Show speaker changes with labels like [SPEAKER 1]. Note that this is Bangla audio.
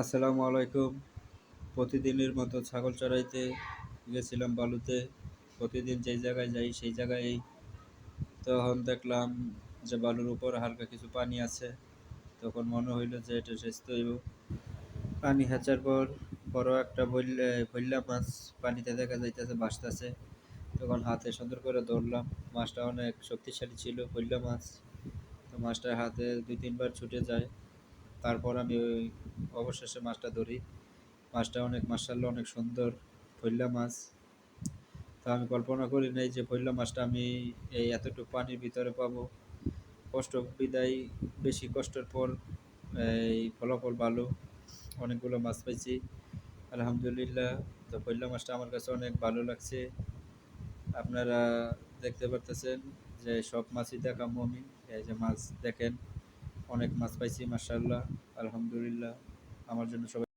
[SPEAKER 1] আসসালামু আলাইকুম। প্রতিদিনের মতো ছাগল চড়াইতে গেছিলাম বালুতে। প্রতিদিন যেই জায়গায় যাই সেই জায়গায় তখন দেখলাম যে বালুর উপর হালকা কিছু পানি আছে। তখন মনে হইল যে এটা সেচতে হইব। পানি হেঁচার পর বড় একটা ভৈল্লা মাছ পানিতে দেখা যাইতেছে ভাসতেছে। তখন হাতে সুন্দর করে ধরলাম। মাছটা অনেক শক্তিশালী ছিল, ভৈল্লা মাছ। তো মাছটা হাতে ২-৩ বার ছুটে যায়। তারপর আমি অবশেষে মাছটা ধরি। মাছটা অনেক মাশাআল্লাহ অনেক সুন্দর ভৈল্লা মাছ। তো আমি কল্পনা করি নাই যে ভৈল্লা মাছটা আমি এই এতটুকু পানির ভিতরে পাবো। কষ্ট বিদায়, বেশি কষ্টের পর এই ফলাফল ভালো। অনেকগুলো মাছ পাইছি আলহামদুলিল্লাহ। তো ভৈল্লা মাছটা আমার কাছে অনেক ভালো লাগছে। আপনারা দেখতে পারতেছেন যে সব মাছই দেখামু আমি। এই যে মাছ দেখেন, অনেক মাছ পাইছি মাশাআল্লাহ আলহামদুলিল্লাহ। আমার জন্য সবাই